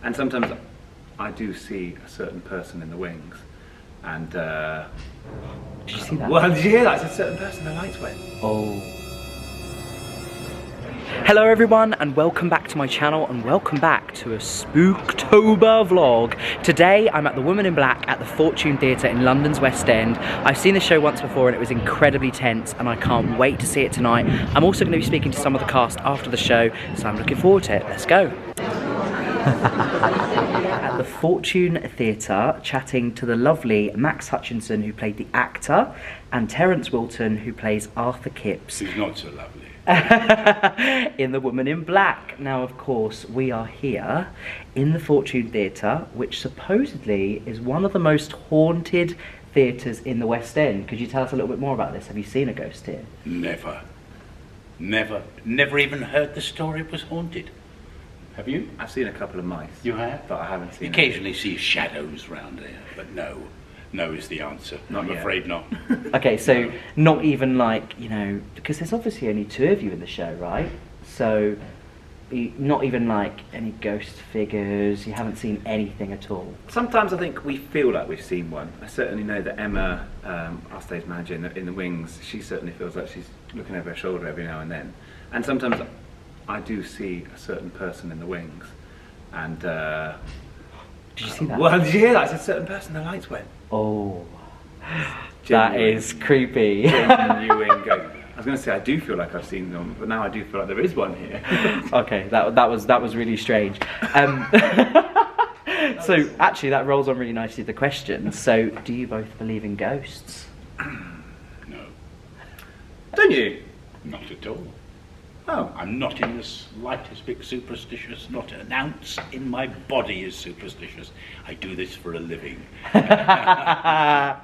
And sometimes I do see a certain person in the wings, and Did you see that? well, did you hear that? It's a certain person. The lights went. Oh. Hello everyone, and welcome back to my channel, and welcome back to a Spooktober vlog. Today I'm at the Woman in Black at the Fortune Theatre in London's West End. I've seen the show once before and it was incredibly tense, and I can't wait to see it tonight. I'm also going to be speaking to some of the cast after the show, so I'm looking forward to it. Let's go. At the Fortune Theatre, chatting to the lovely Max Hutchinson, who played the actor, and Terence Wilton, who plays Arthur Kipps. Who's not so lovely. In The Woman in Black. Now, of course, we are here in the Fortune Theatre, which supposedly is one of the most haunted theatres in the West End. Could you tell us a little bit more about this? Have you seen a ghost here? Never even heard the story was haunted. Have you? I've seen a couple of mice. You have? But I haven't seen. Occasionally see shadows round there, but no is the answer. Not I'm yet. afraid not. Okay, so not even like, you know, because there's obviously only two of you in the show, right? So not even like any ghost figures, you haven't seen anything at all. Sometimes I think we feel like we've seen one. I certainly know that Emma, our stage manager in the wings, she certainly feels like she's looking over her shoulder every now and then. And sometimes I do see a certain person in the wings, and Did you see that? well, did you hear that? It's a certain person. The lights went. Oh, that is creepy. Genuine ghost. I was going to say I do feel like I've seen them, but now I do feel like there is one here. Okay, that was really strange. So actually, that rolls on really nicely the question. So, do you both believe in ghosts? No, Don't you? not at all. Oh, I'm not in the slightest bit superstitious, not an ounce in my body is superstitious. I do this for a living. I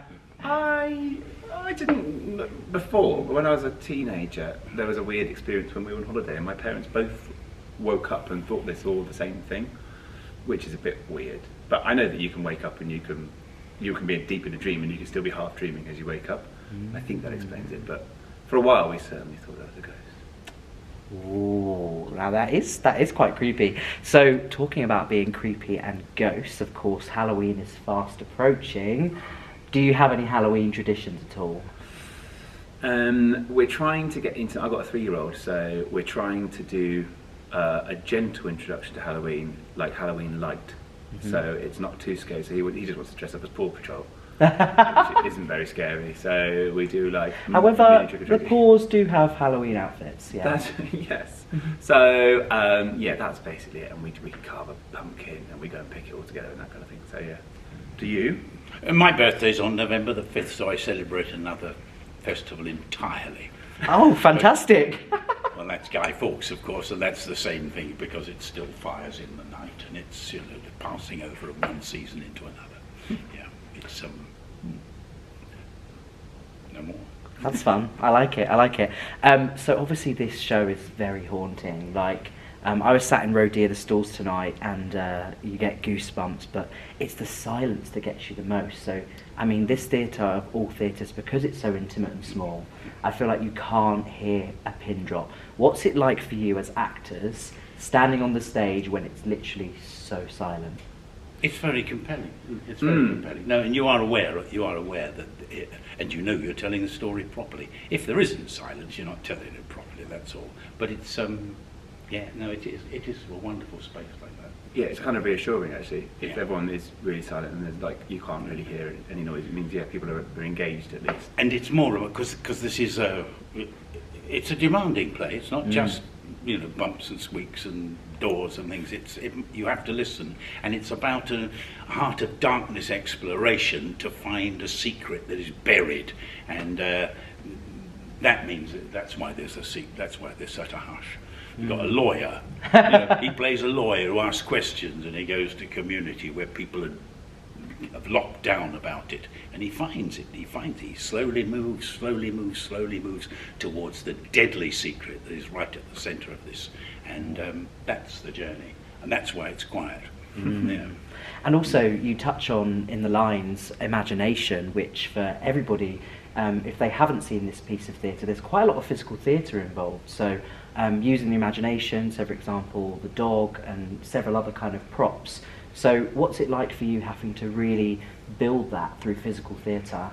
didn't before, but when I was a teenager, there was a weird experience when we were on holiday, and my parents both woke up and thought they saw the same thing, which is a bit weird. But I know that you can wake up and you can be deep in a dream, and you can still be half dreaming as you wake up. I think that explains it. But for a while, we certainly thought that was a ghost. Ooh, now that is quite creepy. So, talking about being creepy and ghosts, of course, Halloween is fast approaching. Do you have any Halloween traditions at all? We're trying to get into. I've got a 3-year-old, so we're trying to do a gentle introduction to Halloween, like Halloween light. So it's not too scary. So he just wants to dress up as Paw Patrol, which isn't very scary. So we do like. However, mini trick-or-treating. the Paws do have Halloween outfits. Yeah. That's, yes. So yeah, that's basically it. And we can carve a pumpkin and we go and pick it all together and that kind of thing. So yeah. Do you? My birthday's on November the 5th, so I celebrate another festival entirely. Oh, fantastic! Well, that's Guy Fawkes, of course, and that's the same thing because it still fires in the night, and it's, you know, passing over from one season into another. Yeah, it's no more. That's fun. I like it. So obviously this show is very haunting. Like, I was sat in row D of the stalls tonight, and you get goosebumps, but it's the silence that gets you the most. So, I mean, this theatre of all theatres, because it's so intimate and small, I feel like you can't hear a pin drop. What's it like for you as actors, standing on the stage when it's literally so silent? It's very compelling. It's very compelling. No, and you are aware that, and you know you're telling the story properly. If there isn't silence, you're not telling it properly. That's all. But it's yeah, no, it is a wonderful space like that. Yeah, it's kind of reassuring actually. If Yeah. everyone is really silent and there's like you can't really hear any noise, it means people are engaged at least. And it's more of a because this is it's a demanding play. It's not just, you know, bumps and squeaks and doors and things. You have to listen, and it's about a heart of darkness exploration to find a secret that is buried, and that means that's why there's such a hush. You've got a lawyer. You know, he plays a lawyer who asks questions, and he goes to community where people have locked down about it, and he finds it. He slowly moves towards the deadly secret that is right at the centre of this, and that's the journey, and that's why it's quiet. Yeah. And also, you touch on in the lines imagination, which for everybody if they haven't seen this piece of theatre, there's quite a lot of physical theatre involved. So using the imagination, so for example, the dog and several other kind of props. So what's it like for you having to really build that through physical theatre?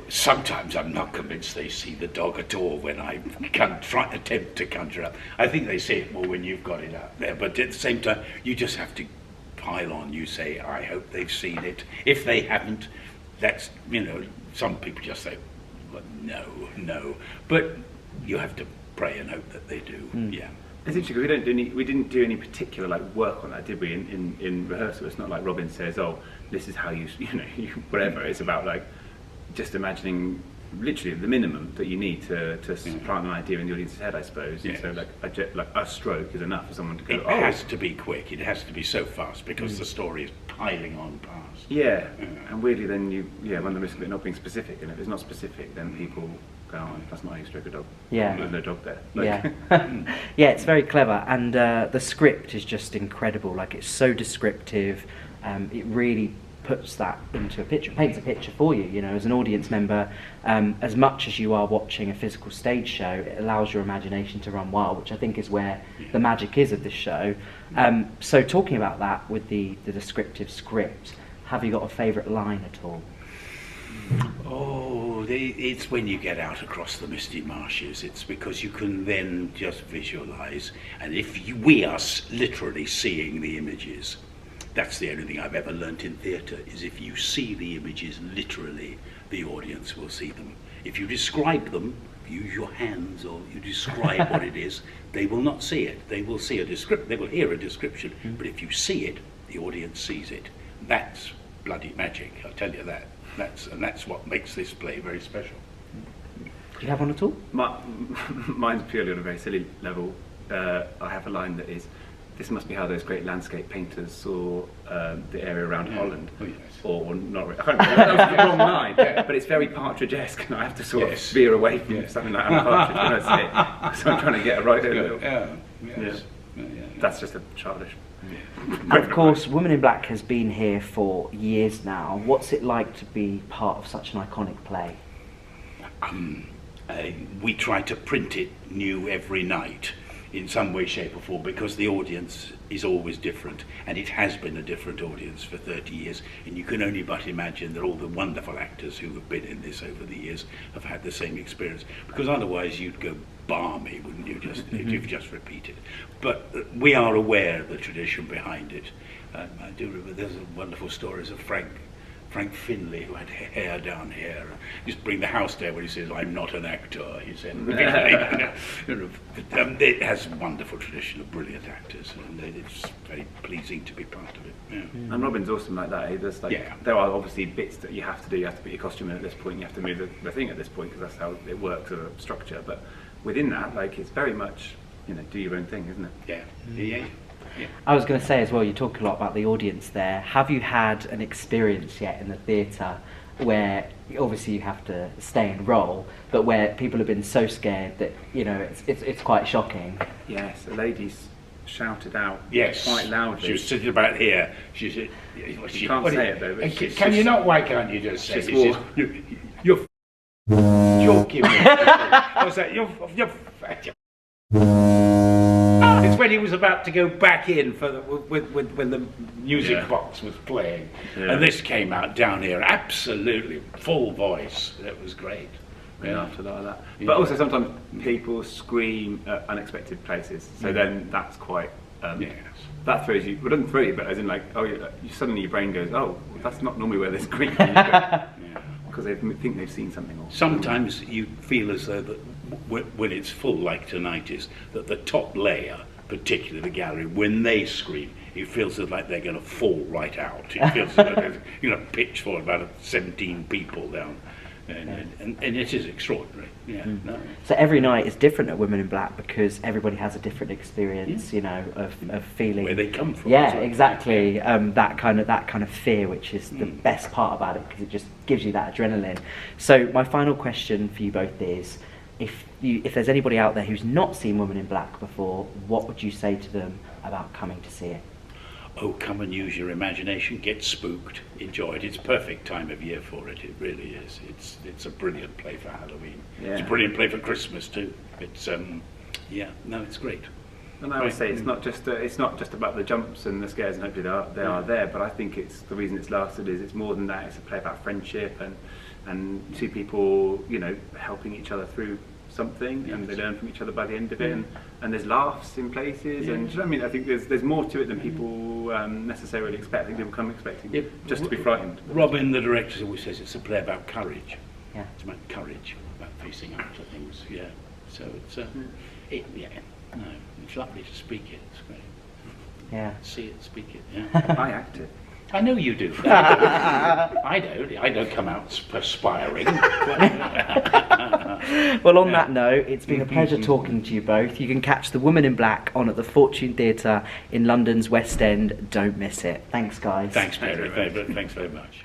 Sometimes I'm not convinced they see the dog at all when I attempt to conjure up. I think they see it more when you've got it out there, but at the same time, you just have to pile on. You say, I hope they've seen it. If they haven't, that's, some people just say, well, no. But you have to pray and hope that they do, yeah. It's interesting because we didn't do any particular work on that, did we? In rehearsal, it's not like Robin says, "Oh, this is how you whatever." It's about just imagining literally the minimum that you need to plant an idea in the audience's head, I suppose. Yes. And so a stroke is enough for someone to go. It has to be quick. It has to be so fast because the story is piling on past. Yeah, and weirdly, then you run the risk of it not being specific. And if it's not specific, then people go, "Oh, that's not how you stroke a dog." Yeah, there's no dog there. Yeah, it's very clever, and the script is just incredible. It's so descriptive. It really puts that into a picture, paints a picture for you, as an audience member. As much as you are watching a physical stage show, it allows your imagination to run wild, which I think is where the magic is of this show. So talking about that with the descriptive script, have you got a favourite line at all? Oh, it's when you get out across the misty marshes. It's because you can then just visualise, and we are literally seeing the images. That's the only thing I've ever learnt in theatre, is if you see the images literally, the audience will see them. If you describe them, use your hands or you describe what it is, they will not see it. They will see they will hear a description, but if you see it, the audience sees it. That's bloody magic, I'll tell you that. That's what makes this play very special. Do you have one at all? Mine's purely on a very silly level. I have a line that is, "This must be how those great landscape painters saw the area around Holland." Oh, yes. Or not really. I can't remember. That was the wrong line. But it's very Partridge-esque, and I have to sort of veer away from something like I'm Partridge when I say it. So I'm trying to get a right over. That's just a childish. And of course, Women in Black has been here for years now. What's it like to be part of such an iconic play? We try to print it new every night in some way, shape or form, because the audience is always different, and it has been a different audience for 30 years, and you can only but imagine that all the wonderful actors who have been in this over the years have had the same experience, because otherwise you'd go balmy, wouldn't you, if you've just repeated. But we are aware of the tradition behind it. I do remember there's wonderful stories of Frank Finlay, who had hair down here. Just bring the house down when he says, "I'm not an actor," he said. It has a wonderful tradition of brilliant actors, and it's very pleasing to be part of it. Yeah. And Robin's awesome like that. There are obviously bits that you have to do. You have to put your costume in at this point. You have to move the thing at this point, because that's how it works as a structure. But within that, it's very much, do your own thing, isn't it? Yeah. I was going to say as well, you talk a lot about the audience there. Have you had an experience yet in the theatre where obviously you have to stay and role, but where people have been so scared that it's quite shocking? Yes, a lady's shouted out quite loudly. She was sitting about here. She said, "You can't say it though." Can you not? Why can't you just say it? You're joking me. I was like, you're it's when he was about to go back in for when the music box was playing, and this came out down here, absolutely full voice. It was great. We laughed a lot of that. But also sometimes people scream at unexpected places, so then that's quite. That throws you. Well, it doesn't throw you, but as in suddenly your brain goes, "Oh, that's not normally where they scream." Because they think they've seen something. Sometimes you feel as though that when it's full, like tonight is, that the top layer, particularly the gallery, when they scream, it feels like they're going to fall right out. It feels as though there's pitch for about 17 people down. And it is extraordinary. So every night is different at Women in Black, because everybody has a different experience, of feeling where they come from. Yeah, exactly. That kind of fear, which is the best part about it, because it just gives you that adrenaline. So my final question for you both is, if there's anybody out there who's not seen Women in Black before, what would you say to them about coming to see it? oh, come and use your imagination, get spooked, enjoy it. It's a perfect time of year for it. It really is. It's a brilliant play for Halloween. Yeah. It's a brilliant play for Christmas too. It's it's great. And I always say it's not just about the jumps and the scares, and hopefully they are there. But I think it's the reason it's lasted is it's more than that. It's a play about friendship and two people, helping each other through something, and they learn from each other by the end of it. And there's laughs in places, and do you know what I mean? I think there's more to it than people necessarily expect. I think people come expecting just to be frightened. Robin, the director, always says it's a play about courage. Yeah. It's about courage, about facing up to things. Yeah. So it's it's lovely to speak it. It's great. Yeah. See it, speak it. Yeah. I act it. I know you do. I don't. I don't come out perspiring. Well, on that note, it's been a pleasure talking to you both. You can catch The Woman in Black on at the Fortune Theatre in London's West End. Don't miss it. Thanks, guys. Thanks, Mary. Thanks very much.